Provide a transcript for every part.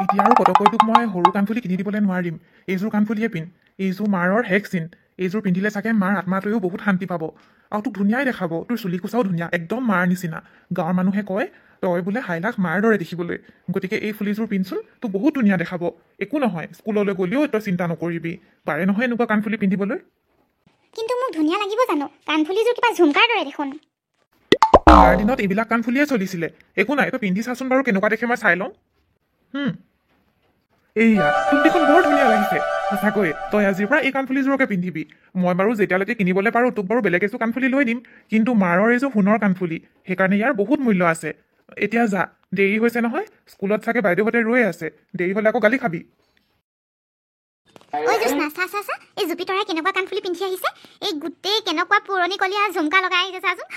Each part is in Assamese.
এতিয়া আৰু পটকৈ তোক মই সৰু কাণফুলি কিনি দিবলৈ নোৱাৰিম। এইযোৰ কাণফুলিয়ে পিন্ধ। এইযোৰ মাৰৰ হেক চিন। এইযোৰ পিন্ধিলে চাগে মাৰ আত্মাটোৱেও বহুত শান্তি পাব আৰু তোক ধুনীয়াই দেখাব। তোৰ চুলি কোচাও ধুনীয়া, একদম মাৰ নিচিনা। গাঁৱৰ মানুহে কয় তই বোলে হাইলাখ মাৰ দৰে দেখিবলৈ। গতিকে এই ফুলিযোৰ পিন্ধচোন, তোক বহুত ধুনীয়া দেখাব। একো নহয়, স্কুললৈ গ'লেও তই চিন্তা নকৰিবি। পাৰে নহয় এনেকুৱা কাণফুলি পিন্ধিবলৈ। কিন্তু মোক ধুনীয়া লাগিব জানো? কাণফুলিযোৰ কিবা ঝুমকাৰ দৰে দেখোন। আমাৰ দিনত এইবিলাক কাণফুলিয়ে চলিছিলে। একো নাই, তই পিন্ধি চাচোন বাৰু কেনেকুৱা দেখে মই চাই লওঁ। এইয়া তোক দেখোন বৰ ধুনীয়া লাগিছে। সঁচাকৈয়ে তই আজিৰ পৰা এই কাণফুলিযোৰকে পিন্ধিবি। মই বাৰু যেতিয়ালৈকে কিনিবলৈ পাৰোঁ তোক বাৰু বেলেগ এযোৰ কাণফুলি লৈ দিম। কিন্তু মাৰৰ এইযোৰ সোণৰ কাণফুলি, সেইকাৰণে ইয়াৰ বহুত মূল্য আছে। এতিয়া যা, দেৰি হৈছে নহয়। স্কুলত চাগে বাইদেউহঁতে ৰৈ আছে। দেৰি হ'লে আকৌ গালি খাবি। ঐ জোস্না, চা এই জুপিতৰাই কেনেকুৱা কাণফুলি পিন্ধি আহিছে। এই গোটেই কেনেকুৱা পুৰণিকলীয়া ঝুমকা লগাই আহিছে চাচোন।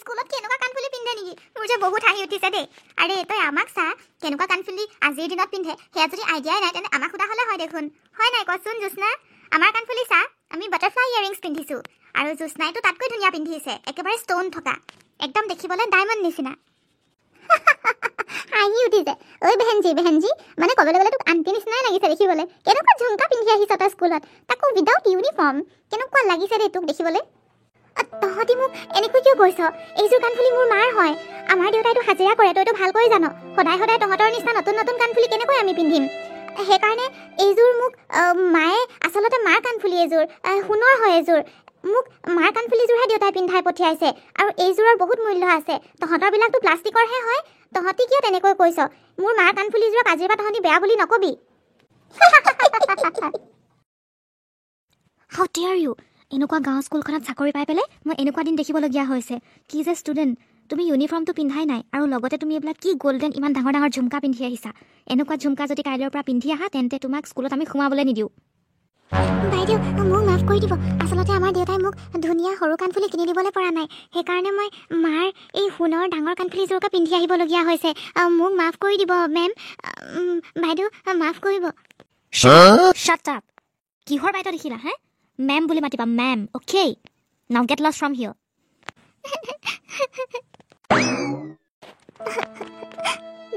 স্কুলত কেনেকুৱা কাণফুলি পিন্ধে নেকি? মোৰ যে বহুত হাঁহি উঠিছে দেই। আৰে তই আমাক চা, কেনেকুৱা কাণফুলি আজিৰ দিনত পিন্ধে। সেয়া যদি আইডিয়াই নাই তেন্তে আমাক সোধা হ'লে হয় দেখোন। হয় নাই কচোন জোস্না? আমাৰ কাণফুলি চা, আমি বাটাৰফ্লাই ইয়েৰিংছ পিন্ধিছোঁ। আৰু জোস্নাইতো তাতকৈ ধুনীয়া পিন্ধিছে, একেবাৰে ষ্ট'ন থকা, একদম দেখিবলৈ ডায়মণ্ড নিচিনা। হাঁহি উঠিছে। ঐ বেহেনজি, মানে ক'বলৈ গ'লে তোক আন্টি নিচিনাই লাগিছে দেখিবলৈ। কেনেকুৱা ঝুমকা পিন্ধি আহিছ তই স্কুলত, তাকো উইদাউট ইউনিফৰ্ম। কেনেকুৱা লাগিছে দেই তোক দেখিবলৈ। তহঁতি মোক এনেকৈ কিয় কৈছ? এইযোৰ কাণফুলি মোৰ মাৰ হয়। আমাৰ দেউতাইতো হাজিৰা কৰে, তইতো ভালকৈ জান। সদায় তহঁতৰ নিচিনা নতুন কাণফুলি কেনেকৈ আমি পিন্ধিম? সেইকাৰণে এইযোৰ মোক মায়ে আচলতে মাৰ কাণফুলি এইযোৰ সোণৰ হয়। এইযোৰ মোক মাৰ কাণফুলিযোৰহে দেউতাই পিন্ধাই পঠিয়াইছে। আৰু এইযোৰৰ বহুত মূল্য আছে। তহঁতৰবিলাকতো প্লাষ্টিকৰহে হয়। তহঁতি কিয় তেনেকৈ কৈছ? মোৰ মাৰ কাণফুলিযোৰক আজিৰ পৰা তহঁতি বেয়া বুলি নকবি। হাউ ডেয়াৰ ইউ! এনেকুৱা গাঁও স্কুলখনত চাকৰি পাই পেলাই মই এনেকুৱা দিন দেখিবলগীয়া হৈছে। কি যে ষ্টুডেণ্ট, তুমি ইউনিফৰ্মটো পিন্ধাই নাই আৰু লগতে তুমি এইবিলাক কি গ'ল্ডেন ইমান ডাঙৰ ঝুমকা পিন্ধি আহিছা। এনেকুৱা ঝুমকা যদি কাইলৈৰ পৰা পিন্ধি আহা তেন্তে তোমাক স্কুলত আমি সোমাবলৈ নিদিওঁ। বাইদেউ মোক মাফ কৰি দিব। আচলতে আমাৰ দেউতাই মোক ধুনীয়া সৰু কাণফুলি কিনি দিবলৈ পৰা নাই। সেইকাৰণে মই মাৰ এই সোণৰ ডাঙৰ কাণফুলিযোৰকে পিন্ধি আহিবলগীয়া হৈছে। মোক মাফ কৰি দিব মেম। বাইদেউ মাফ কৰিব। Shut up! কিহৰ বাইদেউ দেখিলা হে? মেম বুলি মাতিবা, ma'am, okay? Now get lost from here.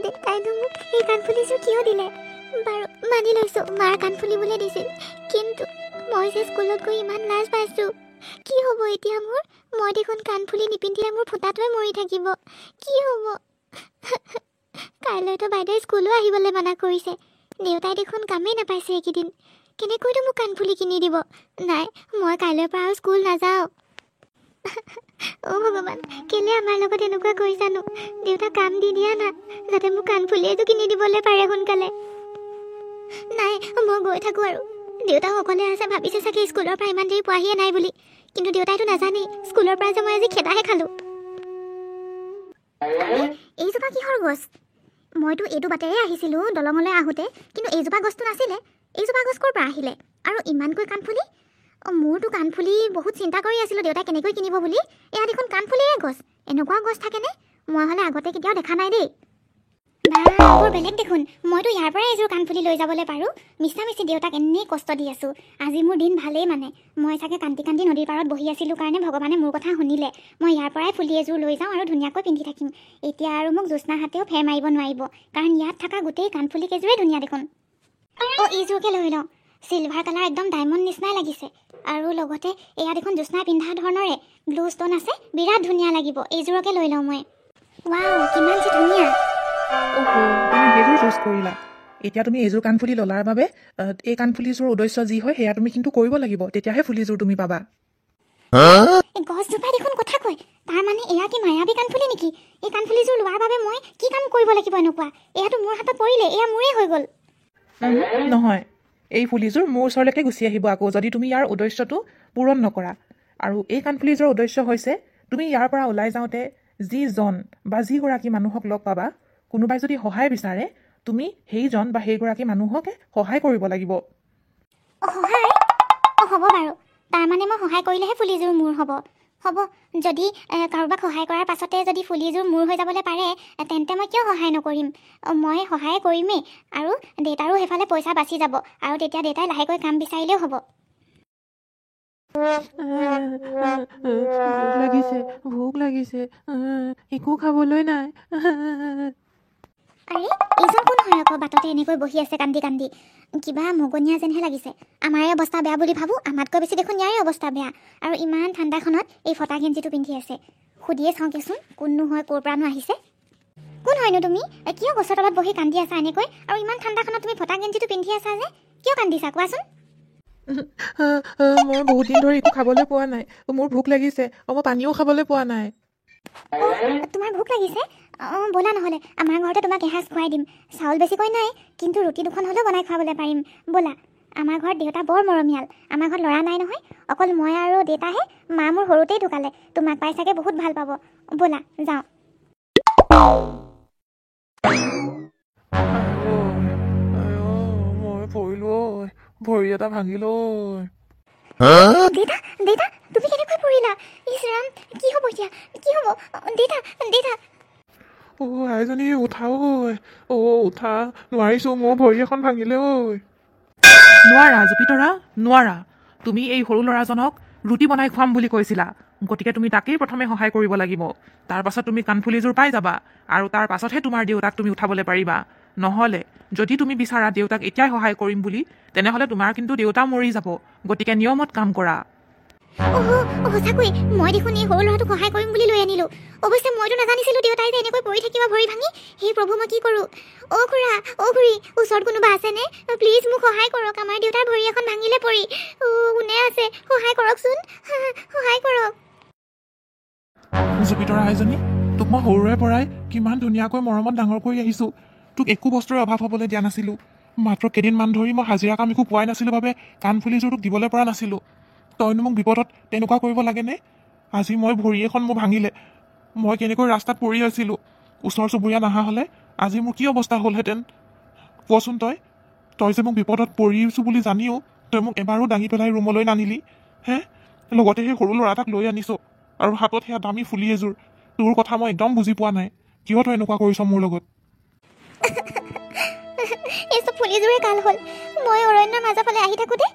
দেউতাইনো মোক এই কাণফুলিযোৰ কিয় দিলে? বাৰু মানি লৈছোঁ, মাৰ কাণফুলি বুলিয়ে দিছিল। কিন্তু মই যে স্কুলত গৈ ইমান লাজ পাইছোঁ। কি হ'ব এতিয়া মোৰ? মই দেখোন কাণফুলি নিপিন্ধিলে মোৰ ফুটাটোৱে মৰি থাকিব। কি হ'ব? কাইলৈতো বাইদেউ স্কুলো আহিবলৈ মানা কৰিছে। দেউতাই দেখোন কামেই নাপাইছে এইকেইদিন। কেনেকৈতো মোক কাণফুলি কিনি দিব? নাই, মই কাইলৈৰ পৰা আৰু স্কুল নাযাওঁ। অ' ভগৱান, কেলে আমাৰ লগত এনেকুৱা কৰিছানো? দেউতাক কাম দি দিয়া না, যাতে মোক কাণফুলি এযোৰ কিনি দিবলৈ পাৰে সোনকালে। নাই, মই গৈ থাকোঁ আৰু। দেউতা অকলে আছে, ভাবিছে চাগে স্কুলৰ পৰা ইমান দেৰি পোৱাহিয়ে নাই বুলি। কিন্তু দেউতাইতো নাজানেই স্কুলৰ পৰা যে মই আজি খেদাহে খালোঁ। এইজোপা কিহৰ গছ? মইতো এইটো বাটেৰে আহিছিলোঁ দলঙলৈ আহোঁতে, কিন্তু এইজোপা গছটো নাছিলে। এইজোপা গছ ক'ৰ পৰা আহিলে? আৰু ইমানকৈ কাণফুলি? মোৰতো কাণফুলি বহুত চিন্তা কৰি আছিলোঁ দেউতাই কেনেকৈ কিনিব বুলি। এয়া দেখোন কাণফুলিৰে গছ। এনেকুৱা গছ থাকেনে? মই হ'লে আগতে কেতিয়াও দেখা নাই দেই। বৰ বেলেগ দেখোন। মইতো ইয়াৰ পৰাই এযোৰ কাণফুলি লৈ যাবলৈ পাৰোঁ। মিছা দেউতাক এনেই কষ্ট দি আছোঁ। আজি মোৰ দিন ভালেই মানে। মই চাগে কান্দি নদীৰ পাৰত বহি আছিলোঁ কাৰণে ভগৱানে মোৰ কথা শুনিলে। মই ইয়াৰ পৰাই ফুলি এযোৰ লৈ যাওঁ আৰু ধুনীয়াকৈ পিন্ধি থাকিম। এতিয়া আৰু মোক জ্যোৎস্নাহঁতেও ফেৰ মাৰিব নোৱাৰিব, কাৰণ ইয়াত থকা গোটেই কাণফুলি কেইযোৰেই ধুনীয়া দেখোন। এইযোৰকে লৈ লওঁ। চিলভাৰ কালাৰ একদম ডায়মণ্ড নিচিনাই লাগিছে। আৰু লগতে এয়া দেখোন জ্যোৎস্নাই পিন্ধা ধৰণৰে ব্লু ষ্ট'ন আছে, বিৰাট ধুনীয়া লাগিব। এইযোৰকে লৈ লওঁ মই। ৱাও, কিমান যে ধুনীয়া। তুমি সেইযোৰ চুজ কৰিলা। এতিয়া তুমি এইযোৰ কাণফুলি ল'লাৰ বাবে এই কাণফুলিযোৰ উদ্দেশ্য যি হয় সেয়া তুমি কিন্তু কৰিব লাগিব, তেতিয়াহে ফুলিযোৰ তুমি পাবা। গছজোপাই দেখোন কথা কয়। তাৰ মানে এয়া কি মায়াবী কাণফুলি নেকি? এই কাণফুলিযোৰ লোৱাৰ বাবে মই কি কাম কৰিব লাগিব এনেকুৱা? এয়াতো মোৰ হাতত পৰিলে, এয়া মোৰেই হৈ গ'ল। নহয়, এই ফুলিযোৰ মোৰ ওচৰলৈকে গুচি আহিব আকৌ যদি তুমি ইয়াৰ উদ্দেশ্যটো পূৰণ নকৰা। আৰু এই কাণফুলিযোৰৰ উদ্দেশ্য হৈছে তুমি ইয়াৰ পৰা ওলাই যাওঁতে যিজন বা যিগৰাকী মানুহক লগ পাবা, কোনোবাই যদি সহায় বিচাৰে, তুমি সেইজন বা সেইগৰাকী মানুহকে সহায় কৰিব লাগিব। সহায়? হ'ব বাৰু। তাৰমানে মই সহায় কৰিলেহে ফুলিযোৰ মোৰ হ'ব। যদি কাৰোবাক সহায় কৰাৰ পাছতে যদি ফুলিযোৰ মোৰ হৈ যাবলৈ পাৰে, তেন্তে মই কিয় সহায় নকৰিম? মই সহায় কৰিমেই, আৰু দেউতাৰো সেইফালে পইচা বাচি যাব, আৰু তেতিয়া দেউতাই লাহেকৈ কাম বিচাৰিলেও হ'ব। ভোক লাগিছে, একো খাবলৈ নাই। আৰে এইজন কোন হয় আকৌ বাটতে এনেকৈ বহি আছে কান্দি কান্দি কিবা মগনীয়া যেনহে লাগিছে আমাৰে অৱস্থা বেয়া বুলি ভাবোঁ আমাতকৈ বেছি দেখোন ইয়াৰে অৱস্থা বেয়া আৰু ইমান ঠাণ্ডাখনত এই ফটা গেঞ্জিটো পিন্ধি আছে সুধিয়ে চাওঁকেচোন কোননো হয় ক'ৰ পৰানো আহিছে কোন হয়নো তুমি কিয় গছৰ তলত বহি কান্দি আছা এনেকৈ আৰু ইমান ঠাণ্ডাখনত তুমি ফটা গেঞ্জিটো পিন্ধি আছা যে কিয় কান্দিছা কোৱাচোন মই বহুত দিন ধৰি একো খাবলৈ পোৱা নাই মোৰ ভোক লাগিছে মই পানীও খাবলৈ পোৱা নাই তোমাৰ ভোক লাগিছে অঁ ব'লা নহ'লে আমাৰ ঘৰতে তোমাক এসাঁজ খুৱাই দিম চাউল বেছিকৈ নাই কিন্তু ৰুটি দুখন হ'লেও বনাই খুৱাবলৈ পাৰিম ব'লা আমাৰ ঘৰত দেউতা বৰ মৰমীয়াল আমাৰ ঘৰত ল'ৰা নাই নহয় অকল মই আৰু দেউতাহে মা মোৰ সৰুতেই ঢুকালে তোমাক পাই চাগে বহুত ভাল পাব ব'লা যাওঁ মই পৰিলো ভৰি এটা ভাঙিলো দেউতা দেউতা তুমি কেনেকৈ পৰিলা ইছ ৰাম কি হ'ব এতিয়া কি হ'ব দেউতা দেউতা আইজনী উঠা উঠা নোৱাৰিছো মোৰ ভৰি এখন ভাঙিলে নোৱাৰা জুপিতৰা নোৱাৰা তুমি এই সৰু ল'ৰাজনক ৰুটি বনাই খুৱাম বুলি কৈছিলা গতিকে তুমি তাকেই প্ৰথমে সহায় কৰিব লাগিব তাৰ পাছত তুমি কাণফুলিযোৰ পাই যাবা আৰু তাৰ পাছতহে তোমাৰ দেউতাক তুমি উঠাবলৈ পাৰিবা নহ'লে যদি তুমি বিচাৰা দেউতাক এতিয়াই সহায় কৰিম বুলি তেনেহ'লে তোমাৰ কিন্তু দেউতা মৰি যাব গতিকে নিয়মত কাম কৰা সঁচাকৈ মই দেখোন এই সৰু ল'ৰাটোক সহায় কৰিম বুলি লৈ আনিলোঁ অৱশ্যে মইতো নাজানিছিলোঁ দেউতাই যে এনেকৈ পৰি থাকিব ভৰি ভাঙি সেই প্ৰভু মই কি কৰোঁ খুৰা খুৰী ওচৰত কোনোবা আছেনে প্লিজ মোক সহায় কৰক আমাৰ দেউতাৰ ভৰি এখন ভাঙিলে পৰি কোনে আছে সহায় কৰকচোন সহায় কৰক জুপিতৰা আইজনী তোক মই সৰুৰে পৰাই কিমান ধুনীয়াকৈ মৰমত ডাঙৰ কৰি আহিছোঁ তোক একো বস্তুৰে অভাৱ হ'বলৈ দিয়া নাছিলোঁ মাত্ৰ কেইদিনমান ধৰি মই হাজিৰা কাম একো পোৱাই নাছিলোঁ বাবে কাণফুলিযোৰ তোক দিবলৈ পৰা নাছিলোঁ তইনো মোক বিপদত তেনেকুৱা কৰিব লাগেনে আজি মই ভৰি এখন মোৰ ভাঙিলে মই কেনেকৈ ৰাস্তাত পৰি আছিলোঁ ওচৰ চুবুৰীয়া নহা হ'লে আজি মোৰ কি অৱস্থা হ'লহেঁতেন কচোন তই যে মোক বিপদত পৰিছোঁ বুলি জানিও তই মোক এবাৰো দাঙি পেলাই ৰুমলৈ নানিলি লগতে সেই সৰু ল'ৰা এটাক লৈ আনিছ আৰু হাতত সেয়া দামী ফুলি এযোৰ তোৰ কথা মই একদম বুজি পোৱা নাই কিয় তই এনেকুৱা কৰিছ মোৰ লগত এই চব ফুলিযোৰে কাল হ'ল মই অৰণ্যৰ মাজৰ ফালে আহি থাকোঁতে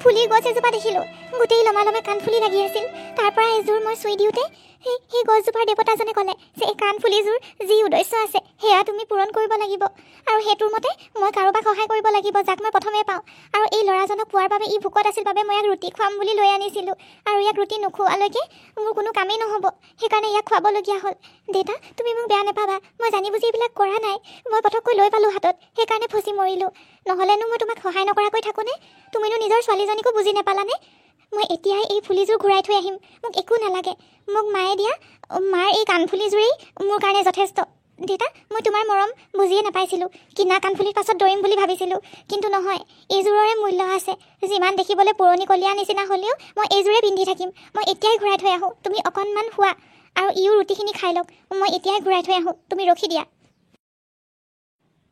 ফুলি গছ এজোপা দেখিলোঁ গোটেই লমালমে কাণফুলি লাগি আছিল তাৰ পৰা এযোৰ মই চুই দিওঁতে সেই গছজোপাৰ দেৱতাজনে ক'লে যে এই কাণফুলিযোৰ যি উদ্দেশ্য আছে সেয়া তুমি পূৰণ কৰিব লাগিব আৰু সেইটোৰ মতে মই কাৰোবাক সহায় কৰিব লাগিব যাক মই প্ৰথমে পাওঁ আৰু এই ল'ৰাজনক পোৱাৰ বাবে ই ভোকত আছিল বাবে মই ইয়াক ৰুটি খুৱাম বুলি লৈ আনিছিলোঁ আৰু ইয়াক ৰুটি নোখোৱালৈকে মোৰ কোনো কামেই নহ'ব সেইকাৰণে ইয়াক খুৱাবলগীয়া হ'ল দেউতা তুমি মোক বেয়া নাপাবা মই জানি বুজি এইবিলাক কৰা নাই মই পটককৈ লৈ পালোঁ হাতত সেইকাৰণে ফচি মৰিলোঁ নহ'লেনো মই তোমাক সহায় নকৰাকৈ থাকোঁনে তুমিনো নিজৰ ছোৱালীজনীকো বুজি নাপালানে মই এতিয়াই এই ফুলিযোৰ ঘূৰাই থৈ আহিম মোক একো নালাগে মোক মায়ে দিয়া মাৰ এই কাণফুলিযোৰেই মোৰ কাৰণে যথেষ্ট দেউতা মই তোমাৰ মৰম বুজিয়ে নাপাইছিলোঁ কিনা কাণফুলিৰ পাছত দৌৰিম বুলি ভাবিছিলোঁ কিন্তু নহয় এইযোৰৰে মূল্য আছে যিমান দেখিবলৈ পুৰণিকলীয়া নিচিনা হ'লেও মই এইযোৰে পিন্ধি থাকিম মই এতিয়াই ঘূৰাই থৈ আহোঁ তুমি অকণমান শোৱা আৰু ইও ৰুটিখিনি খাই লওক মই এতিয়াই ঘূৰাই থৈ আহোঁ তুমি ৰখি দিয়া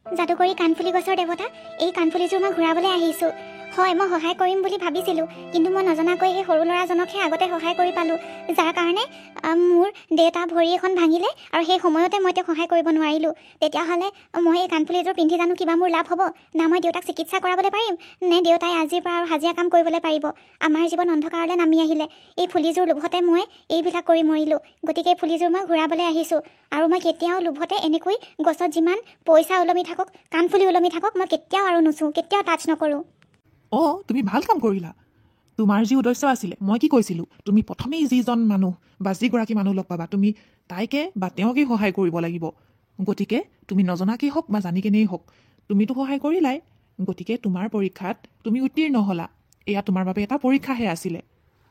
যাদুকৰী কাণফুলি গছৰ দেৱতা এই কাণফুলিযোৰ মই ঘূৰাবলৈ আহিছোঁ হয় মই সহায় কৰিম বুলি ভাবিছিলোঁ কিন্তু মই নজনাকৈ সেই সৰু ল'ৰাজনকহে আগতে সহায় কৰি পালোঁ যাৰ কাৰণে মোৰ দেউতা ভৰি এখন ভাঙিলে আৰু সেই সময়তে মই তেওঁক সহায় কৰিব নোৱাৰিলোঁ তেতিয়াহ'লে মই এই কাণফুলিযোৰ পিন্ধি জানো কিবা মোৰ লাভ হ'ব না মই দেউতাক চিকিৎসা কৰাবলৈ পাৰিম নে দেউতাই আজিৰ পৰা আৰু হাজিৰা কাম কৰিবলৈ পাৰিব আমাৰ জীৱন অন্ধকাৰলৈ নামি আহিলে এই ফুলিযোৰ লোভতে মই এইবিলাক কৰি মৰিলোঁ গতিকে এই ফুলিযোৰ মই ঘূৰাবলৈ আহিছোঁ আৰু মই কেতিয়াও লোভতে এনেকৈ গছত যিমান পইচা ওলমি থাকক কাণফুলি ওলমি থাকক মই কেতিয়াও আৰু নুচোঁ কেতিয়াও টাচ নকৰোঁ তুমি ভাল কাম কৰিলা তোমাৰ যি উদ্দেশ্য আছিলে মই কি কৈছিলোঁ তুমি প্ৰথমেই যিজন মানুহ বা যিগৰাকী মানুহ লগ পাবা তুমি তাইকে বা তেওঁকেই সহায় কৰিব লাগিব গতিকে তুমি নজনাকেই হওক বা জানি কেনেই হওক তুমিতো সহায় কৰিলাই গতিকে তোমাৰ পৰীক্ষাত তুমি উত্তীৰ্ণ হ'লা এয়া তোমাৰ বাবে এটা পৰীক্ষাহে আছিলে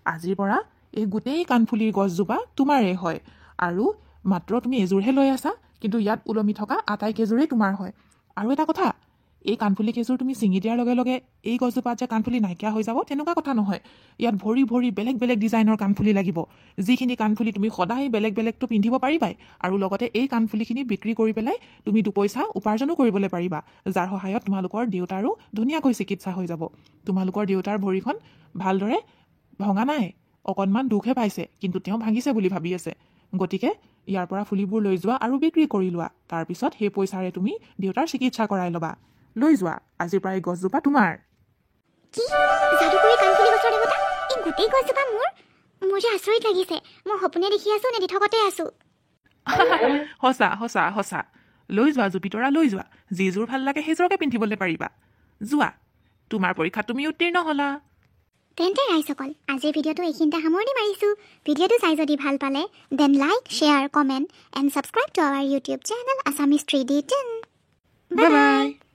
আজিৰ পৰা এই গোটেই কাণফুলিৰ গছজোপা তোমাৰেই হয় আৰু মাত্ৰ তুমি এযোৰহে লৈ আছা কিন্তু ইয়াত ওলমি থকা আটাইকেইযোৰেই তোমাৰ হয় আৰু এটা কথা এই কাণফুলি কেইযোৰ তুমি ছিঙি দিয়াৰ লগে লগে এই গছজোপাত যে কাণফুলি নাইকিয়া হৈ যাব তেনেকুৱা কথা নহয় ইয়াত ভৰি ভৰি বেলেগ বেলেগ ডিজাইনৰ কাণফুলি লাগিব যিখিনি কাণফুলি তুমি সদায় বেলেগ বেলেগটো পিন্ধিব পাৰিবাই আৰু লগতে এই কাণফুলিখিনি বিক্ৰী কৰি পেলাই তুমি দুপইচা উপাৰ্জনো কৰিবলৈ পাৰিবা যাৰ সহায়ত তোমালোকৰ দেউতাৰো ধুনীয়াকৈ চিকিৎসা হৈ যাব তোমালোকৰ দেউতাৰ ভৰিখন ভালদৰে ভঙা নাই অকণমান দুখহে পাইছে কিন্তু তেওঁ ভাঙিছে বুলি ভাবি আছে গতিকে ইয়াৰ পৰা ফুলিবোৰ লৈ যোৱা আৰু বিক্ৰী কৰি লোৱা তাৰপিছত সেই পইচাৰে তুমি দেউতাৰ চিকিৎসা কৰাই ল'বা লৈ যোৱা আজিৰ পৰা এই গছজোপা তোমাৰ কি যাদুকৰী কাণফুলি গছৰ দেৱতা এই গোটেই গছজোপা মোৰ যে আচৰিত লাগিছে মই সপোনে দেখি আছোঁ নে দিঠকতে আছোঁ সঁচা সঁচা সঁচা লৈ যোৱা জুপিতৰা লৈ যোৱা যিযোৰ ভাল লাগে সেইযোৰকে পিন্ধিবলৈ পাৰিবা যোৱা তোমাৰ পৰীক্ষাত তুমি উত্তীৰ্ণ হ'লা তেন্তে ৰাইজসকল আজিৰ ভিডিঅ'টো এইখিনিতে সামৰণি মাৰিছোঁ ভিডিঅ'টো চাই যদি ভাল পালে then like share comment and subscribe to our YouTube channel Assamese 3D10 bye by